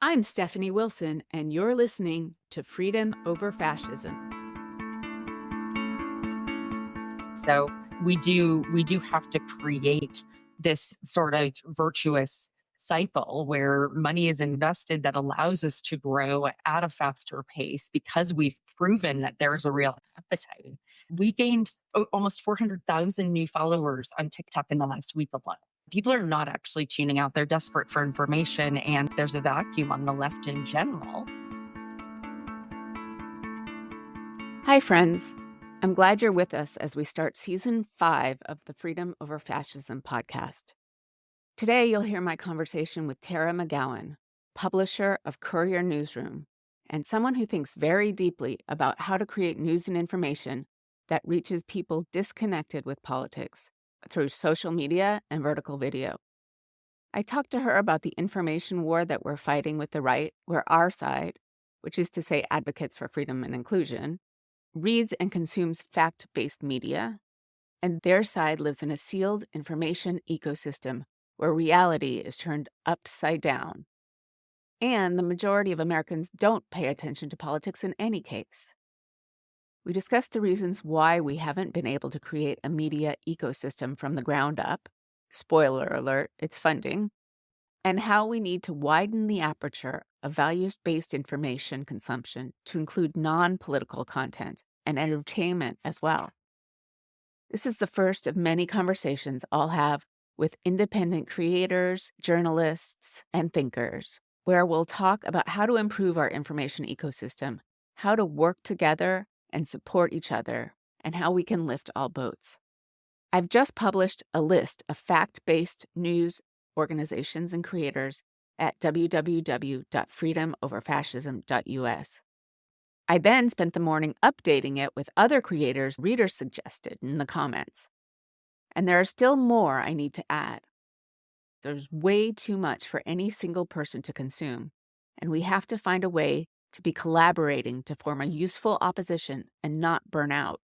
I'm Stephanie Wilson, and you're listening to Freedom Over Fascism. So we do have to create this sort of virtuous cycle where money is invested that allows us to grow at a faster pace because we've proven that there is a real appetite. We gained almost 400,000 new followers on TikTok in the last week alone. People are not actually tuning out. They're desperate for information, and there's a vacuum on the left in general. Hi, friends. I'm glad you're with us as we start Season 5 of the Freedom Over Fascism podcast. Today, you'll hear my conversation with Tara McGowan, publisher of Courier Newsroom, and someone who thinks very deeply about how to create news and information that reaches people disconnected with politics through social media and vertical video. I talked to her about the information war that we're fighting with the right, where our side, which is to say advocates for freedom and inclusion, reads and consumes fact-based media, and their side lives in a sealed information ecosystem where reality is turned upside down. And the majority of Americans don't pay attention to politics in any case. We discussed the reasons why we haven't been able to create a media ecosystem from the ground up. Spoiler alert, it's funding. And how we need to widen the aperture of values-based information consumption to include non-political content and entertainment as well. This is the first of many conversations I'll have with independent creators, journalists, and thinkers, where we'll talk about how to improve our information ecosystem, how to work together and support each other, and how we can lift all boats. I've just published a list of fact-based news organizations and creators at www.freedomoverfascism.us. I then spent the morning updating it with other creators readers suggested in the comments. And there are still more I need to add. There's way too much for any single person to consume, and we have to find a way to be collaborating to form a useful opposition and not burn out.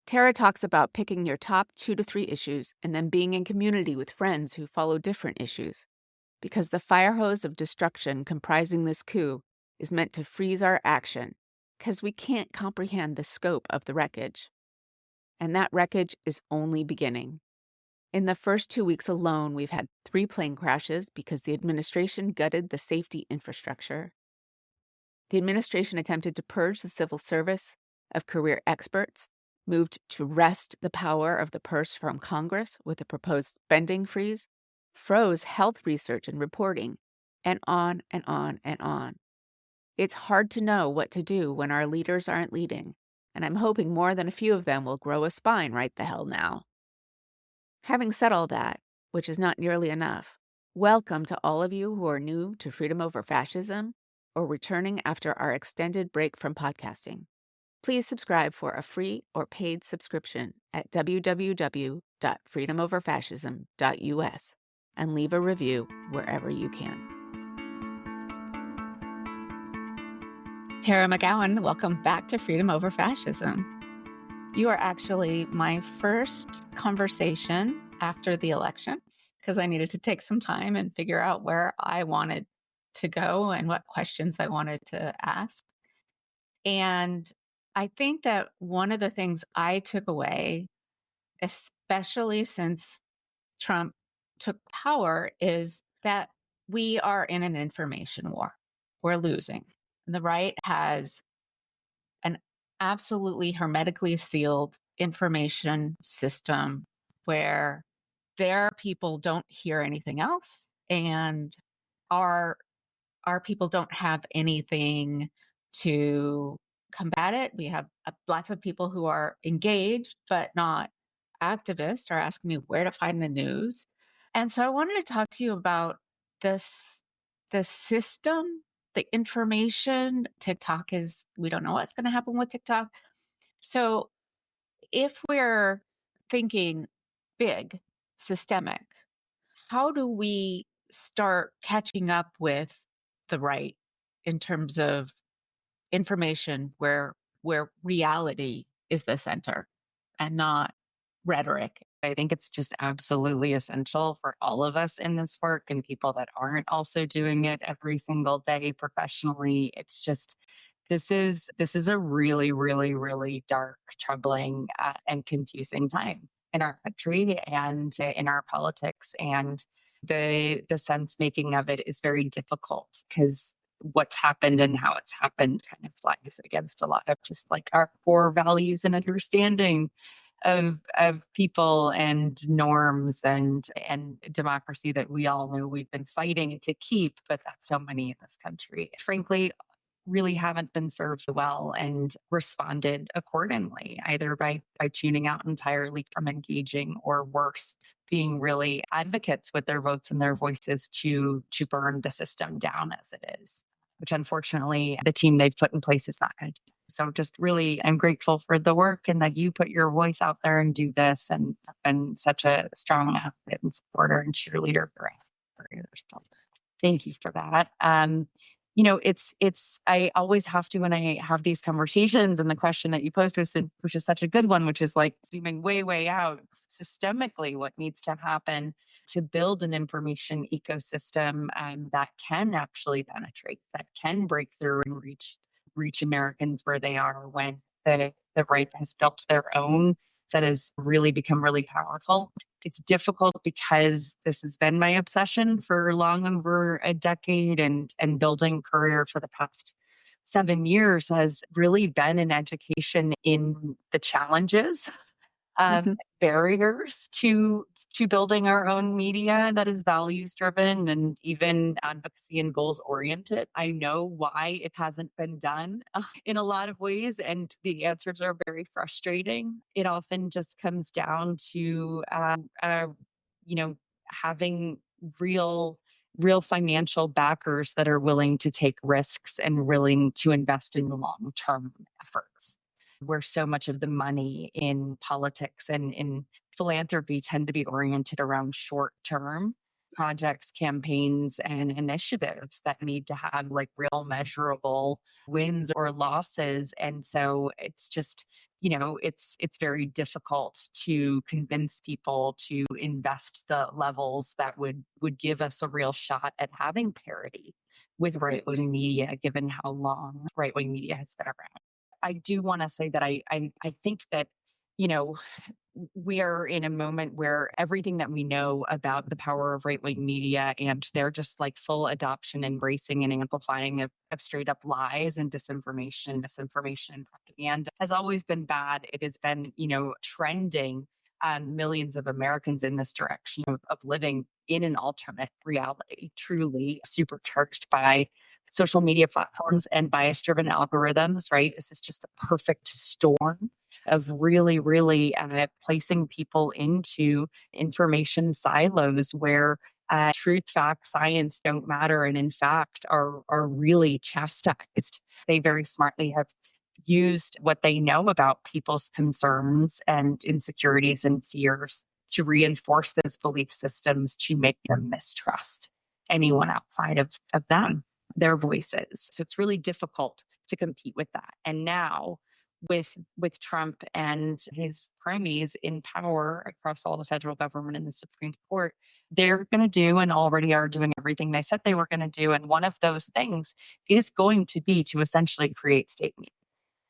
Tara talks about picking your top 2 to 3 issues and then being in community with friends who follow different issues, because the fire hose of destruction comprising this coup is meant to freeze our action, because we can't comprehend the scope of the wreckage. And that wreckage is only beginning. In the first 2 weeks alone, we've had 3 plane crashes because the administration gutted the safety infrastructure. The administration attempted to purge the civil service of career experts, moved to wrest the power of the purse from Congress with a proposed spending freeze, froze health research and reporting, and on and on and on. It's hard to know what to do when our leaders aren't leading, and I'm hoping more than a few of them will grow a spine right the hell now. Having said all that, which is not nearly enough, welcome to all of you who are new to Freedom Over Fascism or returning after our extended break from podcasting. Please subscribe for a free or paid subscription at www.freedomoverfascism.us and leave a review wherever you can. Tara McGowan, welcome back to Freedom Over Fascism. You are actually my first conversation after the election because I needed to take some time and figure out where I wanted to go and what questions I wanted to ask. And I think that one of the things I took away, especially since Trump took power, is that we are in an information war. We're losing. The right has an absolutely hermetically sealed information system where their people don't hear anything else, and our people don't have anything to combat it. We have lots of people who are engaged but not activists are asking me where to find the news. And so I wanted to talk to you about this, the system, the information. TikTok we don't know what's going to happen with TikTok. So if we're thinking big, systemic, how do we start catching up with the right in terms of information where reality is the center and not rhetoric I think it's just absolutely essential for all of us in this work and people that aren't also doing it every single day professionally. It's just this is a really, really, really dark, troubling, and confusing time in our country and in our politics. And the sense making of it is very difficult because what's happened and how it's happened kind of flies against a lot of just like our core values and understanding of people and norms and democracy that we all know we've been fighting to keep, but that so many in this country, frankly, really haven't been served well and responded accordingly, either by tuning out entirely from engaging or worse, being really advocates with their votes and their voices to burn the system down as it is, which unfortunately the team they've put in place is not going to do. So just really I'm grateful for the work and that you put your voice out there and do this and have been such a strong advocate and supporter and cheerleader for us. For years. So thank you for that. It's I always have to when I have these conversations, and the question that you posed was, which is such a good one, which is like zooming way, way out systemically, what needs to happen to build an information ecosystem that can actually penetrate, that can break through and reach Americans where they are when the right has built their own that has really become really powerful. It's difficult because this has been my obsession for long over a decade, and building Courier for the past 7 years has really been an education in the challenges, Mhm. barriers to building our own media that is values driven and even advocacy and goals oriented. I know why it hasn't been done in a lot of ways, and the answers are very frustrating. It often just comes down to you know having real financial backers that are willing to take risks and willing to invest in the long term efforts, where so much of the money in politics and in philanthropy tend to be oriented around short term projects, campaigns, and initiatives that need to have like real measurable wins or losses. And so it's just, it's very difficult to convince people to invest the levels that would give us a real shot at having parity with right wing media, given how long right wing media has been around. I do want to say that I think that, you know, we are in a moment where everything that we know about the power of right wing media and their just like full adoption, embracing, and amplifying of straight up lies and disinformation, misinformation, and propaganda has always been bad. It has been, trending millions of Americans in this direction of living in an alternate reality, truly supercharged by social media platforms and bias driven algorithms, right? This is just the perfect storm of really, really placing people into information silos where truth, facts, science don't matter, and in fact are really chastised. They very smartly have used what they know about people's concerns and insecurities and fears to reinforce those belief systems to make them mistrust anyone outside of them, their voices. So it's really difficult to compete with that. And now with Trump and his primies in power across all the federal government and the Supreme Court, they're going to do and already are doing everything they said they were going to do. And one of those things is going to be to essentially create state media.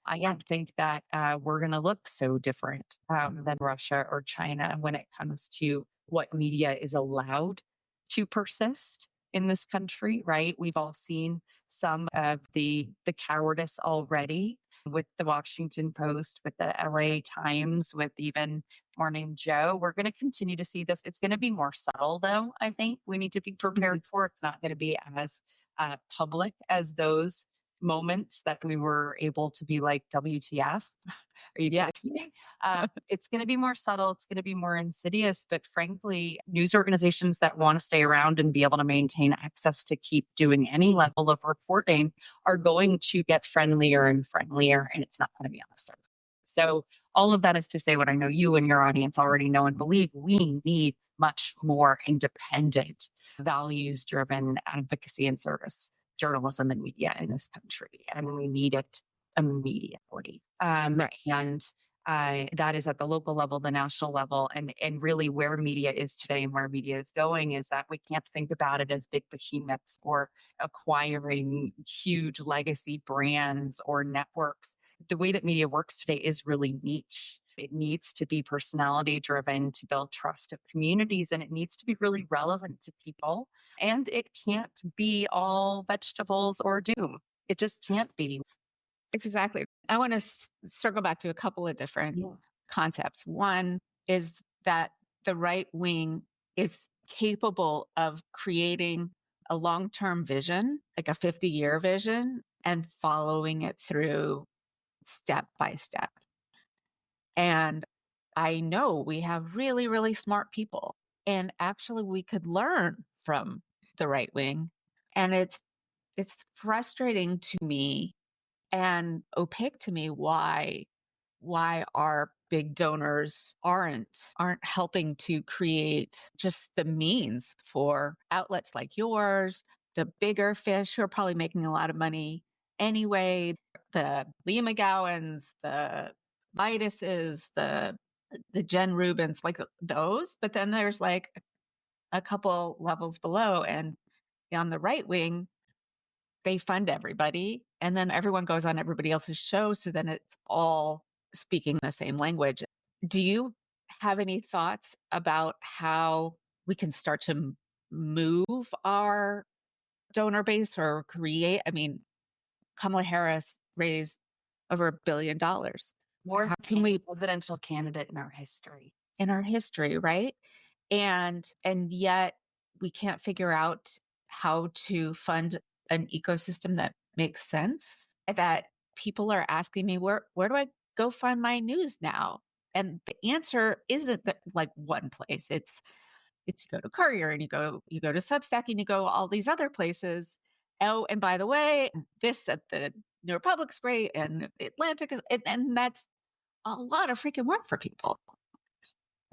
I don't think that we're going to look so different than Russia or China when it comes to what media is allowed to persist in this country, right? We've all seen some of the cowardice already with the Washington Post, with the LA Times, with even Morning Joe. We're going to continue to see this. It's going to be more subtle, though. I think we need to be prepared for. It's not going to be as public as those moments that we were able to be like, WTF? Are you Yeah. kidding me? It's going to be more subtle. It's going to be more insidious. But frankly, news organizations that want to stay around and be able to maintain access to keep doing any level of reporting are going to get friendlier and friendlier, and it's not going to be on the surface. So, all of that is to say what I know you and your audience already know and believe: we need much more independent, values driven advocacy and service journalism and media in this country, and we need it immediately. Right. And that is at the local level, the national level, and really where media is today and where media is going is that we can't think about it as big behemoths or acquiring huge legacy brands or networks. The way that media works today is really niche. It needs to be personality driven to build trust of communities, and it needs to be really relevant to people. And it can't be all vegetables or doom. It just can't be. Exactly. I want to circle back to a couple of different concepts. One is that the right wing is capable of creating a long term vision, like a 50-year vision, and following it through step by step. And I know we have really, really smart people. And actually, we could learn from the right wing. And it's frustrating to me and opaque to me why our big donors aren't helping to create just the means for outlets like yours, the bigger fish who are probably making a lot of money anyway, the Lee McGowans, the Midases, the Jen Rubins, like those. But then there's like a couple levels below, and on the right wing, they fund everybody, and then everyone goes on everybody else's show. So then it's all speaking the same language. Do you have any thoughts about how we can start to move our donor base or create? I mean, Kamala Harris raised over $1 billion. More How can we, presidential candidate in our history. in our history, right? And yet we can't figure out how to fund an ecosystem that makes sense. That people are asking me, where do I go find my news now? And the answer isn't that like one place. It's you go to Courier and you go to Substack and you go all these other places. Oh, and by the way, this at the New Republic's great and Atlantic is, and that's a lot of freaking work for people.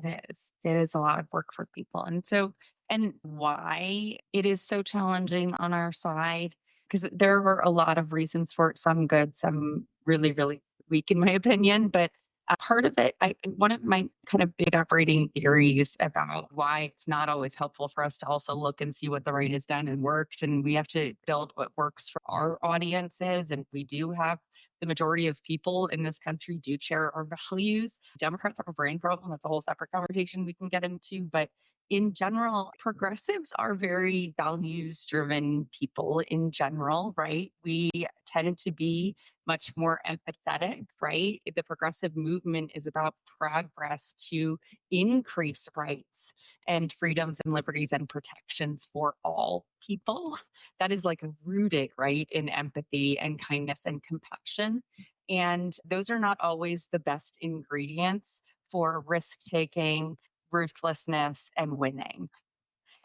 It is. It is a lot of work for people. And so, and why it is so challenging on our side, because there are a lot of reasons for it, some good, some really, really weak, in my opinion. But a part of it, one of my kind of big operating theories about why it's not always helpful for us to also look and see what the right has done and worked. And we have to build what works for our audiences. And we do have the majority of people in this country do share our values. Democrats have a brain problem. That's a whole separate conversation we can get into. But in general, progressives are very values driven people in general, right? We tend to be much more empathetic, right? The progressive movement is about progress to increase rights and freedoms and liberties and protections for all people. That is like rooted, right, in empathy and kindness and compassion. And those are not always the best ingredients for risk taking, ruthlessness, and winning.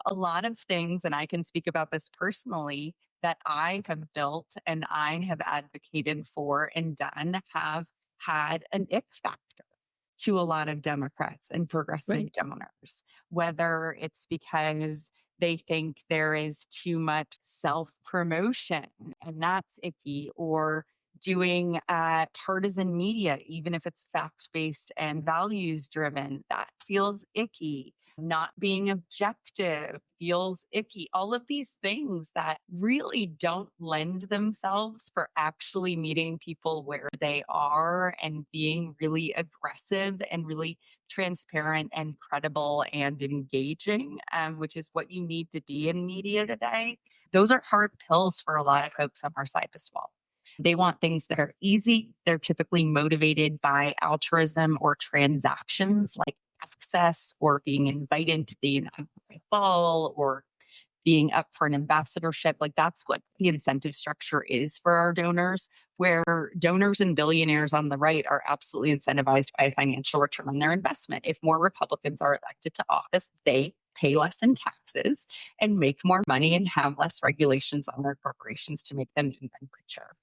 A lot of things, and I can speak about this personally, that I have built and I have advocated for and done have had an ick factor to a lot of Democrats and progressive Right. donors, whether it's because they think there is too much self promotion and that's icky, or doing partisan media, even if it's fact based and values driven, that feels icky. Not being objective feels icky. All of these things that really don't lend themselves for actually meeting people where they are and being really aggressive and really transparent and credible and engaging, which is what you need to be in media today. Those are hard pills for a lot of folks on our side to swallow. They want things that are easy. They're typically motivated by altruism or transactions like access or being invited to the ball or being up for an ambassadorship. Like that's what the incentive structure is for our donors, where donors and billionaires on the right are absolutely incentivized by a financial return on their investment. If more Republicans are elected to office, they pay less in taxes and make more money and have less regulations on their corporations to make them even richer.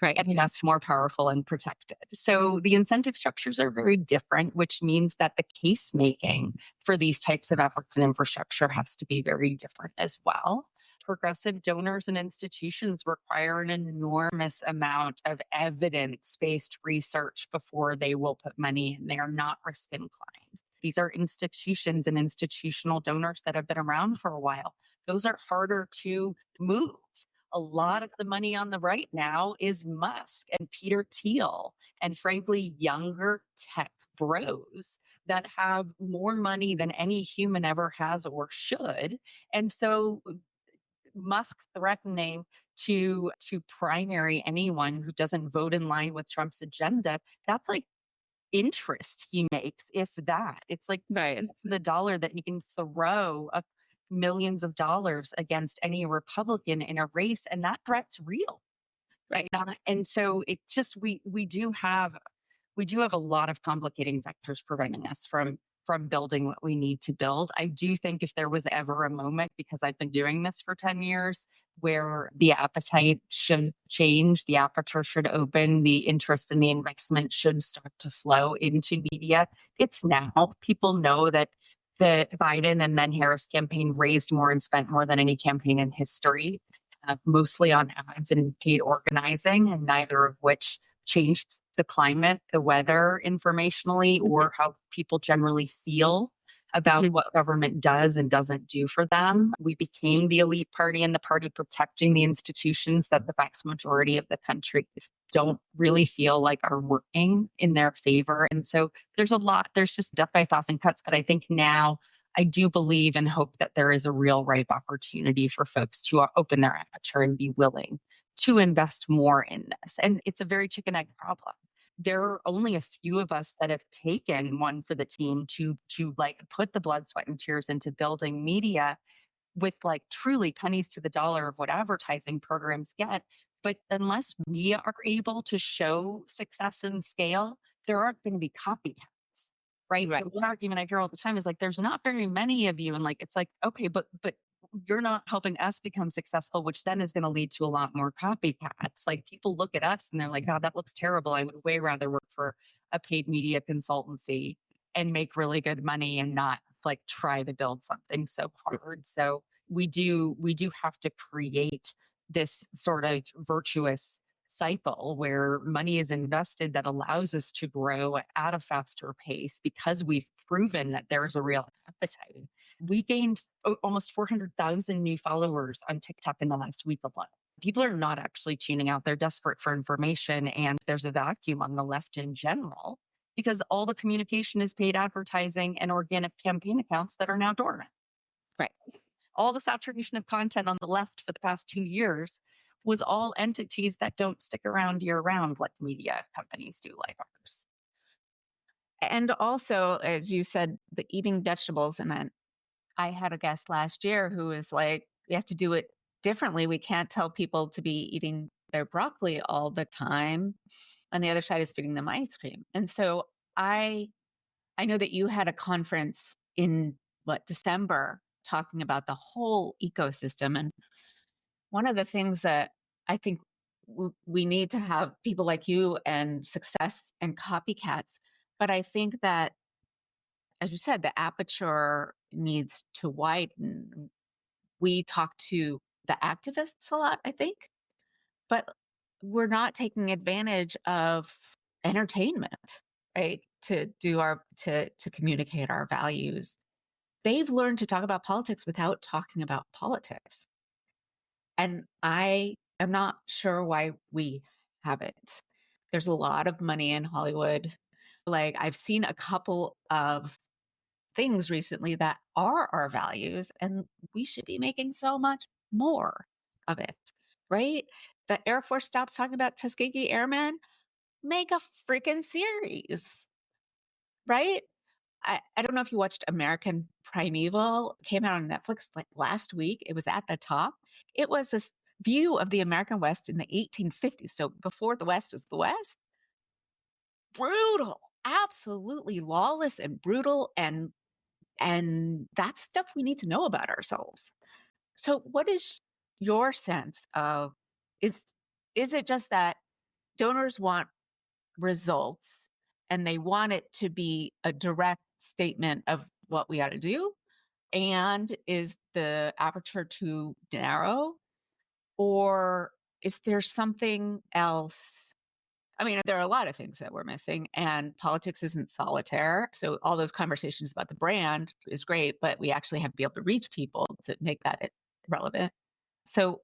Right. And that's more powerful and protected. So the incentive structures are very different, which means that the case making for these types of efforts and infrastructure has to be very different as well. progressive donors and institutions require an enormous amount of evidence based research before they will put money in. They are not risk inclined. These are institutions and institutional donors that have been around for a while. Those are harder to move. A lot of the money on the right now is Musk and Peter Thiel and frankly, younger tech bros that have more money than any human ever has or should. And so Musk threatening to primary anyone who doesn't vote in line with Trump's agenda, that's like interest he makes, if that. It's like Right. the dollar that he can throw up millions of dollars against any Republican in a race, and that threat's real. Right. And so it's just we do have a lot of complicating factors preventing us from building what we need to build. I do think if there was ever a moment, because I've been doing this for 10 years, where the appetite should change, the aperture should open, the interest and the investment should start to flow into media, it's now. People know that the Biden and then Harris campaign raised more and spent more than any campaign in history, mostly on ads and paid organizing, and neither of which changed the climate, the weather informationally, Mhm. or how people generally feel about Mhm. what government does and doesn't do for them. We became the elite party and the party protecting the institutions that the vast majority of the country don't really feel like are working in their favor. And so there's just death by a thousand cuts. But I think now I do believe and hope that there is a real ripe opportunity for folks to open their aperture and be willing to invest more in this. And it's a very chicken egg problem. There are only a few of us that have taken one for the team to like put the blood, sweat, and tears into building media with like truly pennies to the dollar of what advertising programs get. But unless we are able to show success and scale, there aren't going to be copycats. Right. So Right. one argument I hear all the time is like, there's not very many of you. And like, it's like, okay, but you're not helping us become successful, which then is going to lead to a lot more copycats. Like people look at us and they're like, oh, that looks terrible. I would way rather work for a paid media consultancy and make really good money and not like try to build something so hard. So we do have to create this sort of virtuous cycle where money is invested that allows us to grow at a faster pace because we've proven that there is a real appetite. We gained almost 400,000 new followers on TikTok in the last week alone. People are not actually tuning out. They're desperate for information, and there's a vacuum on the left in general because all the communication is paid advertising and organic campaign accounts that are now dormant. Right. All the saturation of content on the left for the past 2 years was all entities that don't stick around year round like media companies do, like ours. And also, as you said, the eating vegetables. And then I had a guest last year who was like, we have to do it differently. We can't tell people to be eating their broccoli all the time. On the other side is feeding them ice cream. And so I I know that you had a conference in December talking about the whole ecosystem. And one of the things that I think we need to have people like you and success and copycats. But I think that, as you said, the aperture needs to widen. We talk to the activists a lot, I think, but we're not taking advantage of entertainment, right? To communicate our values. They've learned to talk about politics without talking about politics. And I am not sure why we haven't. There's a lot of money in Hollywood. Like, I've seen a couple of things recently that are our values, and we should be making so much more of it, right? The Air Force stops talking about Tuskegee Airmen, make a freaking series, right? I don't know if you watched American Primeval. It came out on Netflix like last week. It was at the top. It was this view of the American West in the 1850s. So before the West was the West. Brutal, absolutely lawless and brutal, and that's stuff we need to know about ourselves. So what is your sense of, is is it just that donors want results and they want it to be a direct statement of what we ought to do? And is the aperture too narrow? Or is there something else? I mean, there are a lot of things that we're missing, and politics isn't solitaire. So all those conversations about the brand is great, but we actually have to be able to reach people to make that relevant. So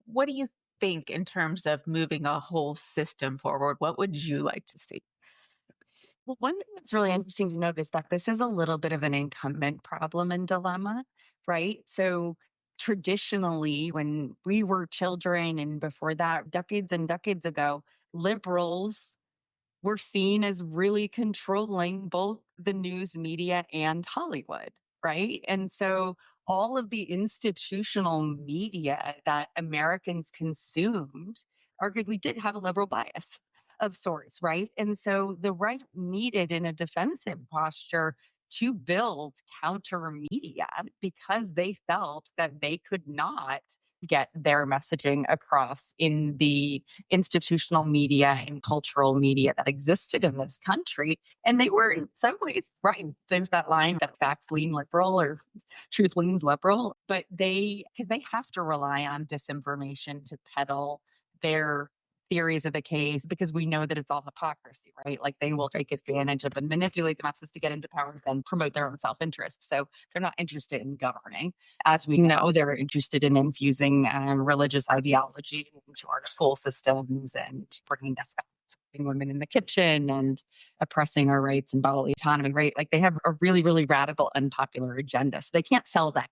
what do you think in terms of moving a whole system forward? What would you like to see? Well, one thing that's really interesting to note is that this is a little bit of an incumbent problem and dilemma, right? So, traditionally, when we were children and before that, decades and decades ago, liberals were seen as really controlling both the news media and Hollywood, right? And so all of the institutional media that Americans consumed arguably did have a liberal bias of sorts, right? And so the right needed in a defensive posture to build counter media because they felt that they could not get their messaging across in the institutional media and cultural media that existed in this country. And they were in some ways right. There's that line that facts lean liberal or truth leans liberal, but because they have to rely on disinformation to peddle their theories of the case because we know that it's all hypocrisy, right? Like they will take advantage of and manipulate the masses to get into power and promote their own self interest. So they're not interested in governing. As we know, they're interested in infusing religious ideology into our school systems and bringing us back to putting women in the kitchen and oppressing our rights and bodily autonomy, right? Like they have a really, really radical, unpopular agenda. So they can't sell that.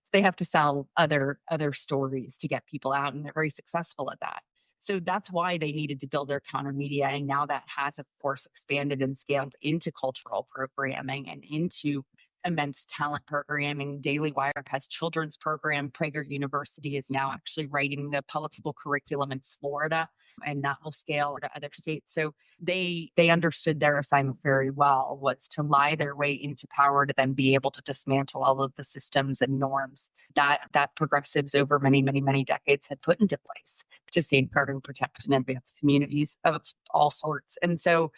So they have to sell other stories to get people out, and they're very successful at that. So that's why they needed to build their counter media. And now that has, of course, expanded and scaled into cultural programming and into immense talent programming. Daily Wire has children's program. Prager University is now actually writing the public school curriculum in Florida, and that will scale to other states. So they understood their assignment very well, was to lie their way into power to then be able to dismantle all of the systems and norms that progressives over many, many, many decades had put into place to safeguard and protect and advance communities of all sorts. And so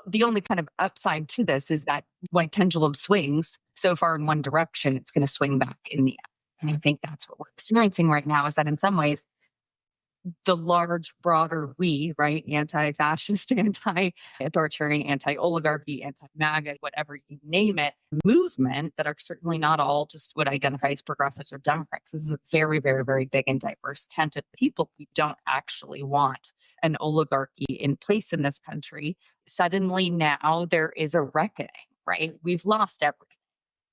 the only kind of upside to this is that when pendulum swings so far in one direction, it's going to swing back in the other. And I think that's what we're experiencing right now, is that in some ways, the large, broader we, right? Anti-fascist, anti-authoritarian, anti-oligarchy, anti-MAGA, whatever you name it, movement that are certainly not all just what identify as progressives or Democrats. This is a very, very, very big and diverse tent of people who don't actually want an oligarchy in place in this country. Suddenly now there is a reckoning, right? We've lost everything.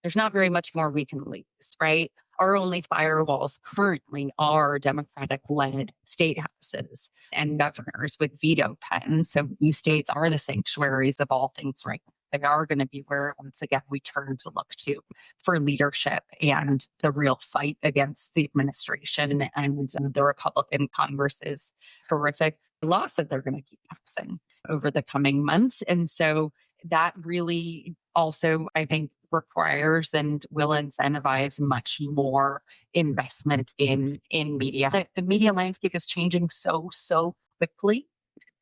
There's not very much more we can lose, right? Our only firewalls currently are Democratic led state houses and governors with veto pens. So new states are the sanctuaries of all things right now. They are going to be where, once again, we turn to look to for leadership and the real fight against the administration and the Republican Congress's horrific laws that they're going to keep passing over the coming months. And so that really also, I think, requires and will incentivize much more investment in media. The media landscape is changing so quickly.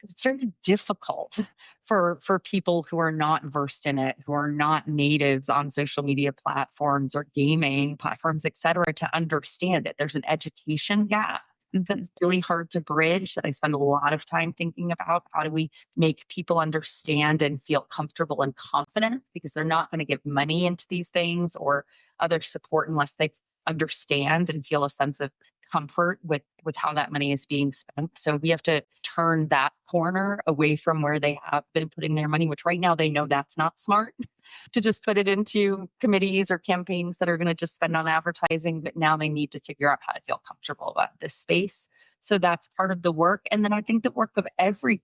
It's very difficult for people who are not versed in it, who are not natives on social media platforms or gaming platforms, et cetera, to understand it. There's an education gap that's really hard to bridge, that I spend a lot of time thinking about. How do we make people understand and feel comfortable and confident, because they're not going to give money into these things or other support unless they understand and feel a sense of comfort with how that money is being spent. So we have to turn that corner away from where they have been putting their money, which right now they know that's not smart to just put it into committees or campaigns that are going to just spend on advertising. But now they need to figure out how to feel comfortable about this space. So that's part of the work. And then I think the work of every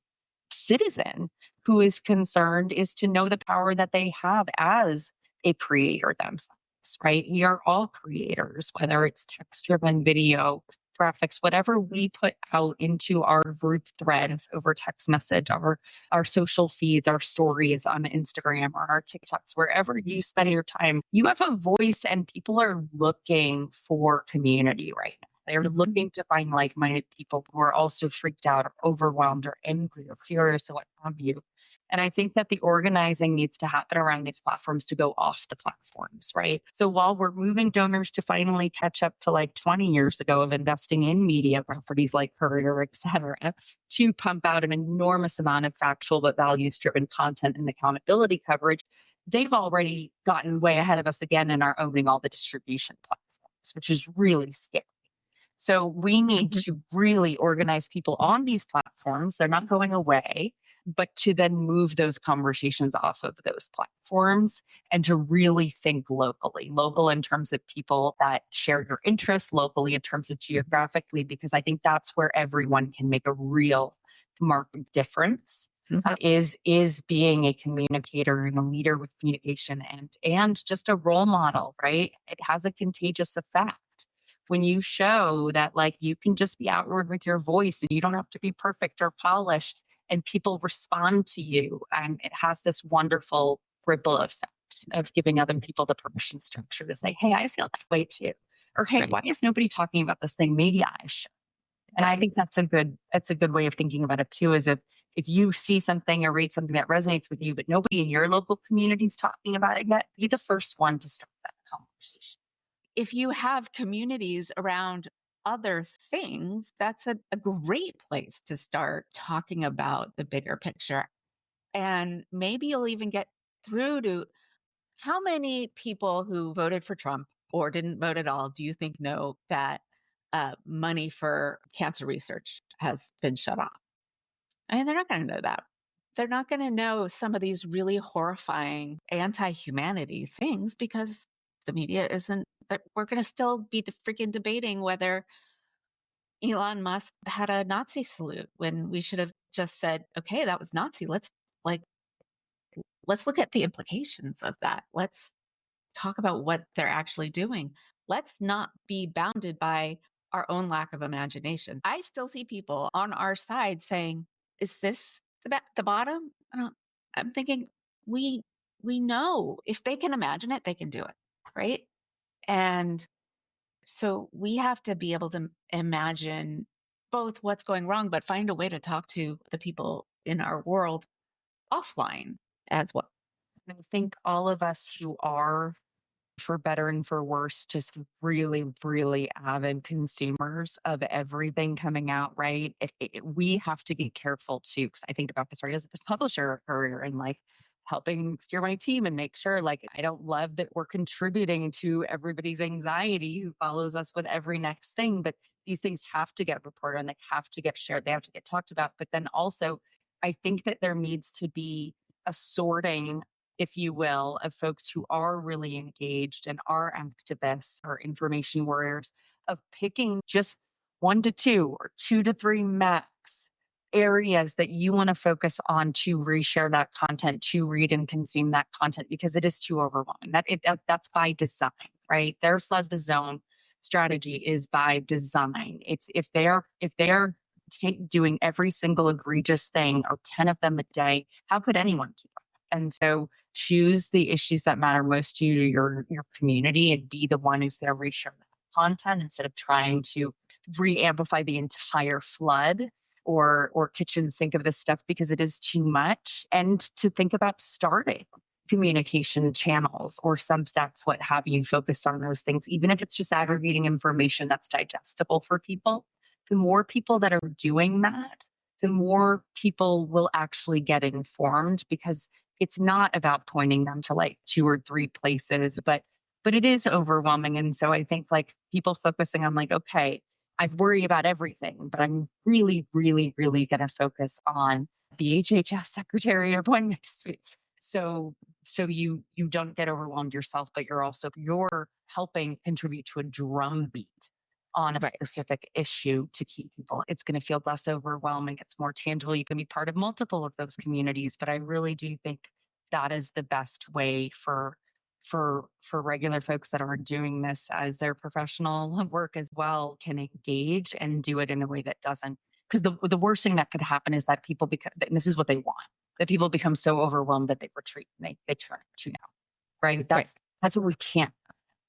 citizen who is concerned is to know the power that they have as a creator themselves, right? We are all creators, whether it's text driven video, graphics, whatever we put out into our group threads over text message, our social feeds, our stories on Instagram or our TikToks, wherever you spend your time, you have a voice, and people are looking for community right now. They're looking to find like minded people who are also freaked out or overwhelmed or angry or furious or what have you. And I think that the organizing needs to happen around these platforms to go off the platforms, right? So while we're moving donors to finally catch up to like 20 years ago of investing in media properties like Courier, et cetera, to pump out an enormous amount of factual but values driven content and accountability coverage, they've already gotten way ahead of us again and are owning all the distribution platforms, which is really scary. So we need to really organize people on these platforms. They're not going away, but to then move those conversations off of those platforms and to really think locally, local in terms of people that share your interests, locally in terms of geographically, because I think that's where everyone can make a real marked difference. Is being a communicator and a leader with communication and just a role model, right? It has a contagious effect when you show that like you can just be outward with your voice and you don't have to be perfect or polished and people respond to you, and it has this wonderful ripple effect of giving other people the permission structure to say, hey, I feel that way too, or hey, why is nobody talking about this thing? Maybe I should. And I think that's a good way of thinking about it too, is if you see something or read something that resonates with you but nobody in your local community is talking about it yet, be the first one to start that conversation. If you have communities around other things, that's a great place to start talking about the bigger picture. And maybe you'll even get through to how many people who voted for Trump or didn't vote at all do you think know that money for cancer research has been shut off? And they're not going to know that. They're not going to know some of these really horrifying anti humanity things because the media isn't. But we're going to still be freaking debating whether Elon Musk had a Nazi salute when we should have just said, okay, that was Nazi. Like, let's look at the implications of that. Let's talk about what they're actually doing. Let's not be bounded by our own lack of imagination. I still see people on our side saying, "Is this the bottom?" I'm thinking we we know if they can imagine it, they can do it, right? And so we have to be able to imagine both what's going wrong, but find a way to talk to the people in our world offline as well. I think all of us who are, for better and for worse, just really, really avid consumers of everything coming out, right? We have to be careful too, because I think about this right as a publisher career and like helping steer my team and make sure like I don't love that we're contributing to everybody's anxiety who follows us with every next thing, but these things have to get reported and they have to get shared, they have to get talked about. But then also, I think that there needs to be a sorting, if you will, of folks who are really engaged and are activists or information warriors, of picking just 1 to 2 or 2 to 3 max areas that you want to focus on to reshare that content, to read and consume that content, because it is too overwhelming. That's by design, right? Their flood the zone strategy is by design. It's if they're doing every single egregious thing or 10 of them a day, how could anyone keep up? And so choose the issues that matter most to you, to your community, and be the one who's there reshare that content instead of trying to re-amplify the entire flood or kitchen sink of this stuff, because it is too much. And to think about starting communication channels or Substacks, what have you, focused on those things, even if it's just aggregating information that's digestible for people. The more people that are doing that, the more people will actually get informed, because it's not about pointing them to like 2 or 3 places, but it is overwhelming. And so I think like people focusing on like, okay, I worry about everything, but I'm really, really, really going to focus on the HHS secretary appointment next week. So you don't get overwhelmed yourself, but you're helping contribute to a drumbeat on a Right. specific issue to keep people. It's going to feel less overwhelming. It's more tangible. You can be part of multiple of those communities, but I really do think that is the best way for regular folks that are doing this as their professional work as well, can engage and do it in a way that doesn't, because the worst thing that could happen is that people become, and this is what they want, that people become so overwhelmed that they retreat and they turn to now, right? That's what we can't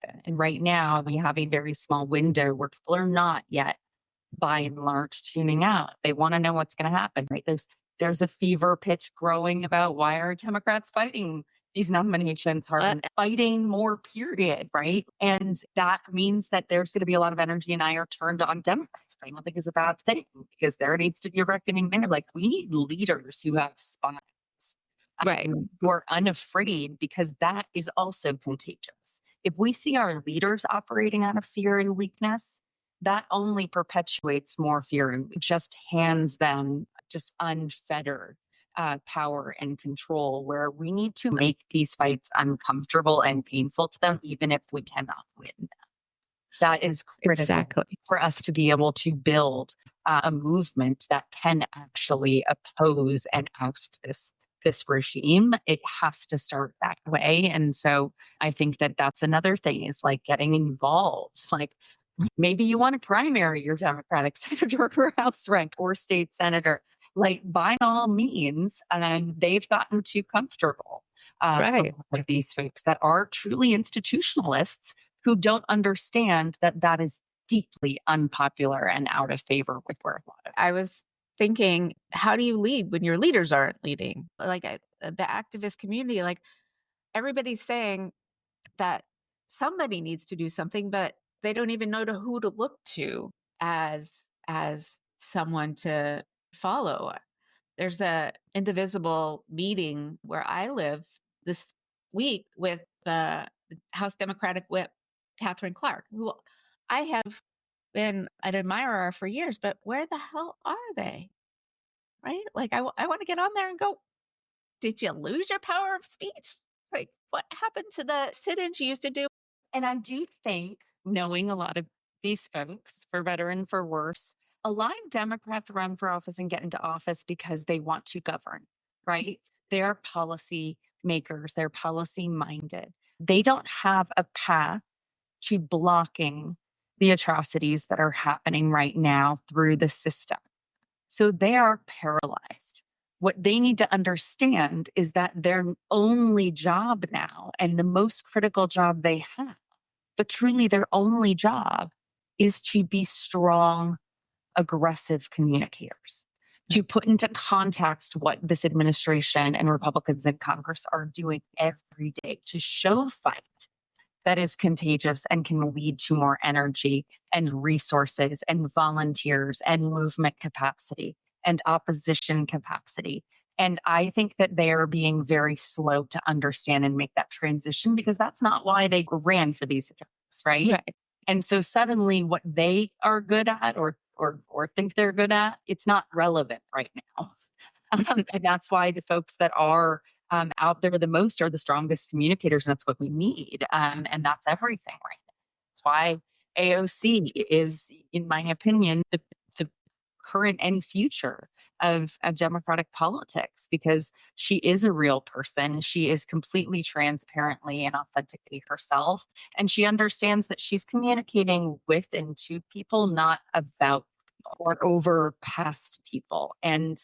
happen. And right now we have a very small window where people are not yet by and large tuning out. They want to know what's going to happen, right? There's a fever pitch growing about why are Democrats fighting these nominations, are fighting more, period, right? And that means that there's going to be a lot of energy and ire turned on Democrats. I don't think is a bad thing because there needs to be a reckoning there. Like, we need leaders who have spines, Right. who are unafraid, because that is also contagious. If we see our leaders operating out of fear and weakness, that only perpetuates more fear and just hands them just unfettered power and control, where we need to make these fights uncomfortable and painful to them, even if we cannot win. That is critical Exactly. for us to be able to build a movement that can actually oppose and oust this regime. It has to start that way. And so I think that that's another thing, is like getting involved. Like, maybe you want to primary your Democratic senator or House rank or state senator. Like, by all means, and they've gotten too comfortable Right. with these folks that are truly institutionalists who don't understand that that is deeply unpopular and out of favor with where a lot of. I was thinking, how do you lead when your leaders aren't leading? Like, the activist community, like, everybody's saying that somebody needs to do something, but they don't even know who to look to as someone to follow. There's a indivisible meeting where I live this week with the House Democratic Whip, Catherine Clark, who I have been an admirer for years, but where the hell are they? Right? Like, I want to get on there and go, did you lose your power of speech? Like, what happened to the sit-ins you used to do? And I do think, knowing a lot of these folks, for better and for worse, a lot of Democrats run for office and get into office because they want to govern, right? They're policy makers, they're policy minded. They don't have a path to blocking the atrocities that are happening right now through the system. So they are paralyzed. What they need to understand is that their only job now, and the most critical job they have, but truly their only job, is to be strong, aggressive communicators, to put into context what this administration and Republicans in Congress are doing every day to show fight that is contagious and can lead to more energy and resources and volunteers and movement capacity and opposition capacity. And I think that they are being very slow to understand and make that transition, because that's not why they ran for these jobs, right? Right. And so suddenly what they are good at, or think they're good at, it's not relevant right now. And that's why the folks that are out there the most are the strongest communicators. And that's what we need. And that's everything right now. That's why AOC is, in my opinion, the current and future of Democratic politics, because she is a real person. She is completely transparently and authentically herself. And she understands that she's communicating with and to people, not about or over past people. And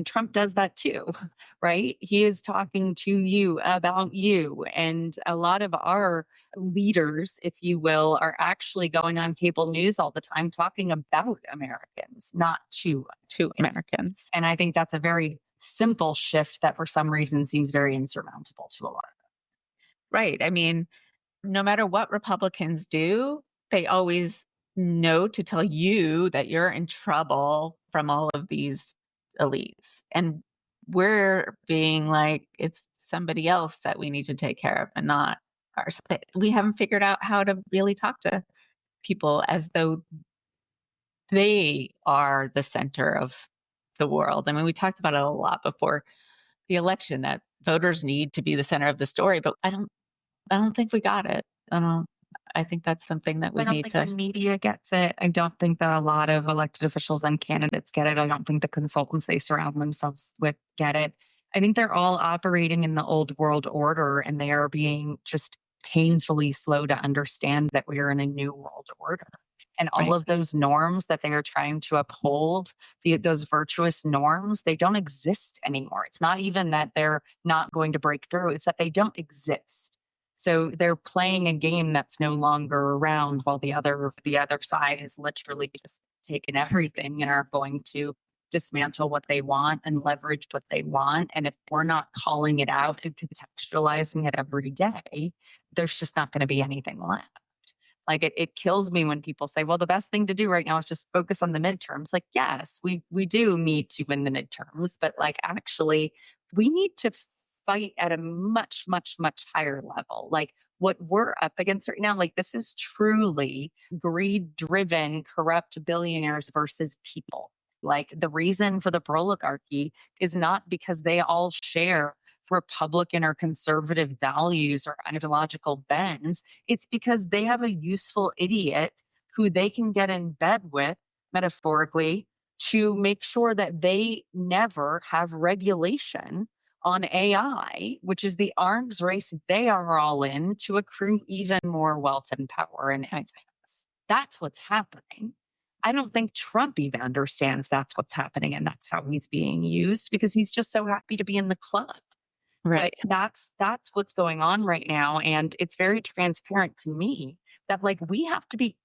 Trump does that too, right? He is talking to you about you. And a lot of our leaders, if you will, are actually going on cable news all the time talking about Americans, not to Americans. And I think that's a very simple shift that for some reason seems very insurmountable to a lot of them. Right. I mean, no matter what Republicans do, they always know to tell you that you're in trouble from all of these elites. And we're being like, it's somebody else that we need to take care of and not ourselves. We haven't figured out how to really talk to people as though they are the center of the world. I mean, we talked about it a lot before the election, that voters need to be the center of the story, but I don't think we got it. I think that's something that we I don't need think to. the media gets it. I don't think that a lot of elected officials and candidates get it. I don't think the consultants they surround themselves with get it. I think they're all operating in the old world order, and they are being just painfully slow to understand that we are in a new world order. And all Right. of those norms that they are trying to uphold, those virtuous norms, they don't exist anymore. It's not even that they're not going to break through, it's that they don't exist. So they're playing a game that's no longer around, while the other side has literally just taken everything and are going to dismantle what they want and leverage what they want. And if we're not calling it out and contextualizing it every day, there's just not going to be anything left. Like it kills me when people say, well, the best thing to do right now is just focus on the midterms. Like, yes, we do need to win the midterms, but like actually we need to fight at a much, much, much higher level. Like what we're up against right now, like this is truly greed driven, corrupt billionaires versus people. Like the reason for the oligarchy is not because they all share Republican or conservative values or ideological bends. It's because they have a useful idiot who they can get in bed with, metaphorically, to make sure that they never have regulation on AI, which is the arms race they are all in to accrue even more wealth and power and influence. That's what's happening. I don't think Trump even understands that's what's happening and that's how he's being used because he's just so happy to be in the club. Right. But that's what's going on right now. And it's very transparent to me that like we have to be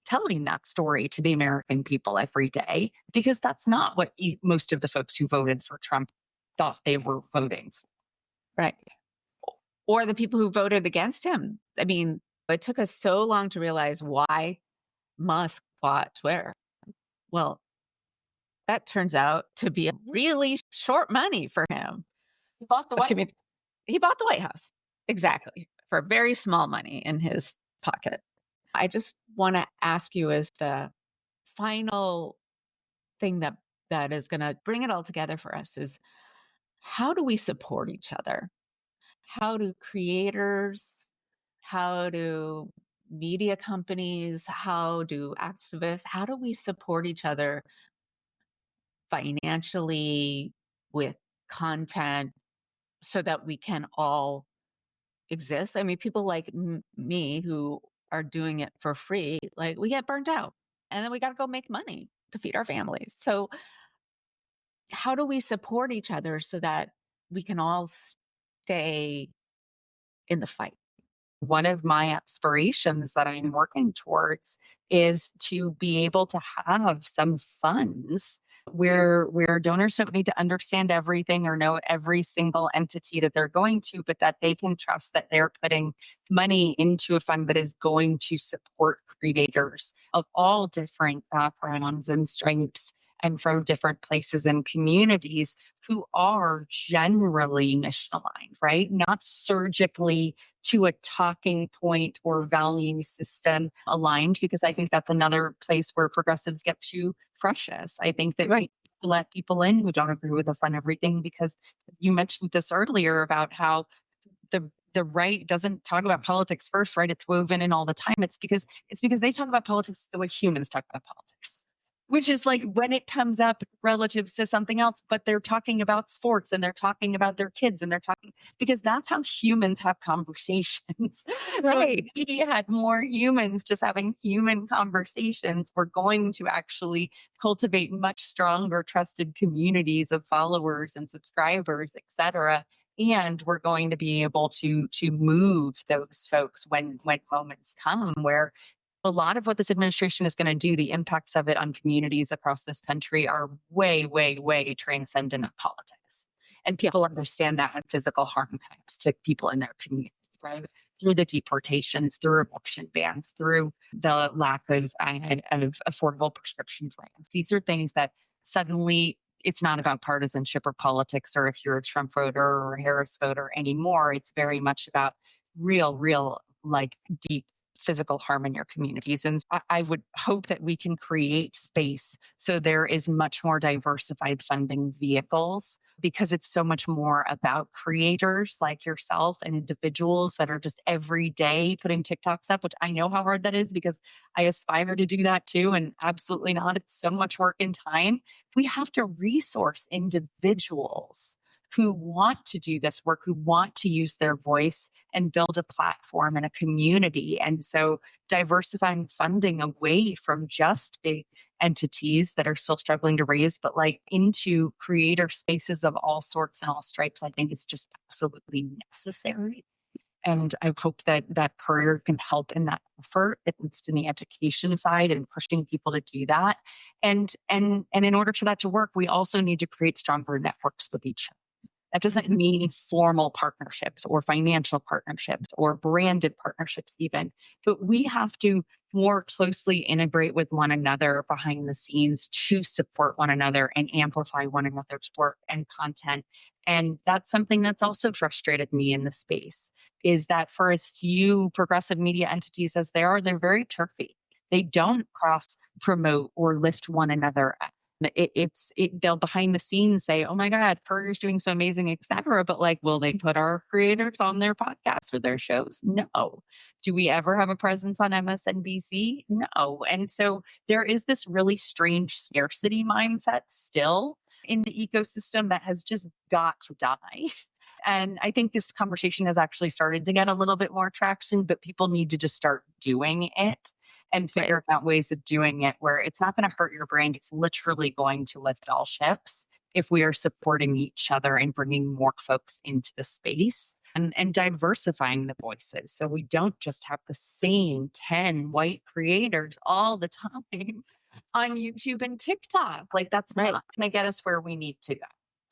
telling that story to the American people every day because that's not what most of the folks who voted for Trump thought they were voting for. Right. Or the people who voted against him. I mean, it took us so long to realize why Musk bought Twitter. Well, that turns out to be a really short money for him. He bought the Of White commu- He bought the White House. Exactly. For very small money in his pocket. I just want to ask you as the final thing that is going to bring it all together for us is how do we support each other? How do creators, how do media companies, how do activists, how do we support each other financially with content so that we can all exist? I mean, people like me who are doing it for free, like we get burnt out and then we got to go make money to feed our families. So, how do we support each other so that we can all stay in the fight? One of my aspirations that I'm working towards is to be able to have some funds where donors don't need to understand everything or know every single entity that they're going to, but that they can trust that they're putting money into a fund that is going to support creators of all different backgrounds and strengths and from different places and communities who are generally mission aligned, right? Not surgically to a talking point or value system aligned, because I think that's another place where progressives get too precious. I think that Right. we let people in who don't agree with us on everything because you mentioned this earlier about how the right doesn't talk about politics first, right? It's woven in all the time. It's because they talk about politics the way humans talk about politics. Which is like when it comes up relative to something else, but they're talking about sports and they're talking about their kids and they're talking because that's how humans have conversations. So Right. if we had more humans just having human conversations, we're going to actually cultivate much stronger trusted communities of followers and subscribers, et cetera. And we're going to be able to move those folks when moments come where a lot of what this administration is going to do, the impacts of it on communities across this country are way, way, way transcendent of politics. And people understand that and physical harm comes to people in their community, right? Through the deportations, through eviction bans, through the lack of affordable prescription drugs. These are things that suddenly it's not about partisanship or politics or if you're a Trump voter or a Harris voter anymore. It's very much about real, like deep physical harm in your communities. And I would hope that we can create space so there is much more diversified funding vehicles because it's so much more about creators like yourself and individuals that are just every day putting TikToks up, which I know how hard that is because I aspire to do that too. And absolutely not. It's so much work and time. We have to resource individuals who want to do this work, who want to use their voice and build a platform and a community. And so diversifying funding away from just big entities that are still struggling to raise, but like into creator spaces of all sorts and all stripes, I think is just absolutely necessary. And I hope that Courier can help in that effort, at least in the education side and pushing people to do that. And in order for that to work, we also need to create stronger networks with each other. That doesn't mean formal partnerships or financial partnerships or branded partnerships, even, but we have to more closely integrate with one another behind the scenes to support one another and amplify one another's work and content. And that's something that's also frustrated me in the space is that for as few progressive media entities as there are, they're very turfy. They don't cross promote or lift one another up. They'll behind the scenes say, "Oh my God, Courier's doing so amazing, etc." But like, will they put our creators on their podcasts or their shows? No. Do we ever have a presence on MSNBC? No. And so there is this really strange scarcity mindset still in the ecosystem that has just got to die. And I think this conversation has actually started to get a little bit more traction, but people need to just start doing it and Right. figure out ways of doing it where it's not going to hurt your brand. It's literally going to lift all ships if we are supporting each other and bringing more folks into the space and diversifying the voices. So we don't just have the same 10 white creators all the time on YouTube and TikTok. Like that's Right. not going to get us where we need to go.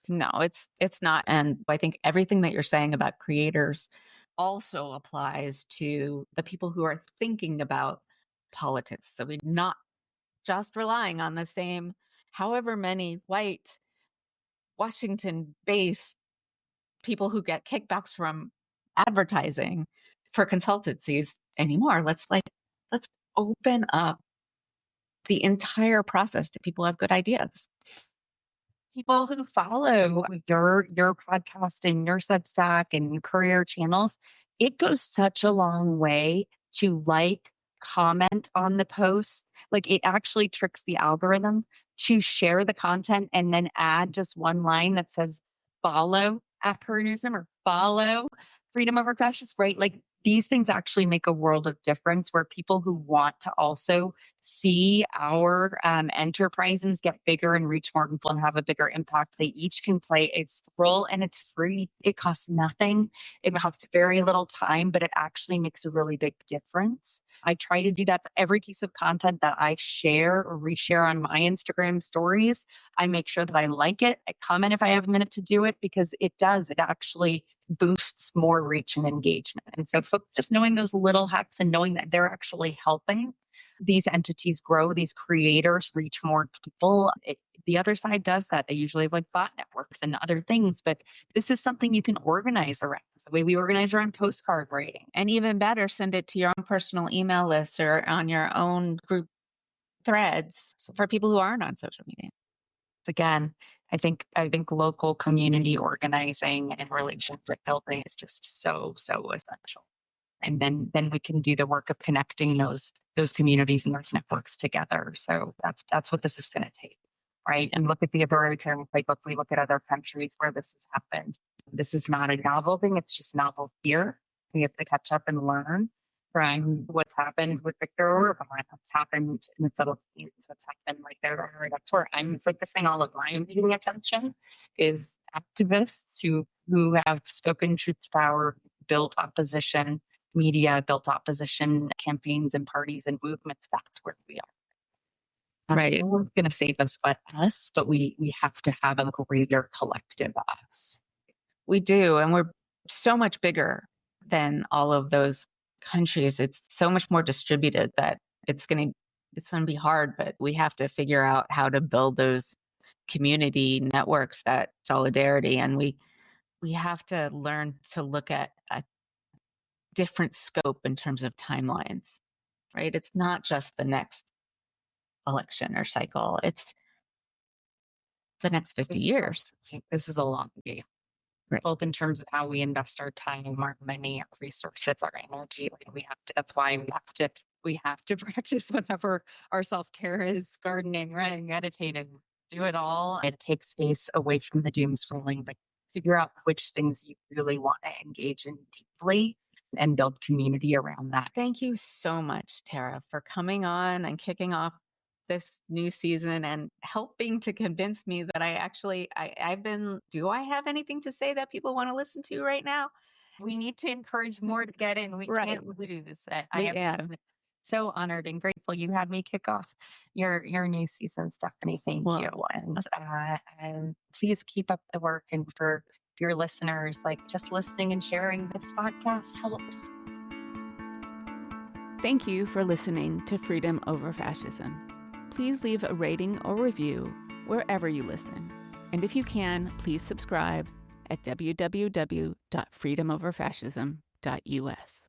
No, it's not. And I think everything that you're saying about creators also applies to the people who are thinking about politics. So we're not just relying on the same however many white Washington based people who get kickbacks from advertising for consultancies anymore. Let's open up the entire process to people who have good ideas. People who follow your podcast and your Substack and Courier channels, it goes such a long way to like, comment on the post. Like it actually tricks the algorithm to share the content and then add just one line that says follow at Courier Newsroom or follow Freedom Over Fascist, right? Like these things actually make a world of difference where people who want to also see our enterprises get bigger and reach more people and have a bigger impact, they each can play a role and it's free. It costs nothing. It costs very little time, but it actually makes a really big difference. I try to do that for every piece of content that I share or reshare on my Instagram stories. I make sure that I like it. I comment if I have a minute to do it because it does. It actually boosts more reach and engagement. And so folks just knowing those little hacks and knowing that they're actually helping these entities grow, these creators reach more people. The other side does that. They usually have like bot networks and other things, but this is something you can organize around. It's the way we organize around postcard writing. And even better, send it to your own personal email list or on your own group threads for people who aren't on social media. Again, I think local community organizing and relationship building is just so essential. And then we can do the work of connecting those communities and those networks together. So that's what this is going to take, right? And look at the authoritarian playbook. We look at other countries where this has happened. This is not a novel thing. It's just novel here. We have to catch up and learn from what's happened with Victor Orban, what's happened in the Philippines, what's happened like there. That's where I'm focusing all of my media attention is activists who have spoken truth to power, built opposition media, built opposition campaigns and parties and movements. That's where we are. Right. No one's going to save us but us, but we have to have a greater collective us. We do. And we're so much bigger than all of those countries. It's so much more distributed that it's going to be hard, but we have to figure out how to build those community networks, that solidarity. And we have to learn to look at a different scope in terms of timelines, right? It's not just the next election or cycle. It's the next 50 years. This is a long game. Right. Both in terms of how we invest our time, our money, our resources, our energy. Like we have to, that's why we have to practice whatever our self-care is, gardening, running, meditating, do it all. It takes space away from the doom scrolling, but figure out which things you really want to engage in deeply and build community around that. Thank you so much, Tara, for coming on and kicking off this new season and helping to convince me that I've been, do I have anything to say that people want to listen to right now? We need to encourage more to get in. We Right. can't lose. I am Yeah. so honored and grateful you had me kick off your new season, Stephanie. Thank you. Well, And please keep up the work. And for your listeners, like just listening and sharing this podcast helps. thank you for listening to Freedom Over Fascism. Please leave a rating or review wherever you listen. And if you can, please subscribe at www.freedomoverfascism.us.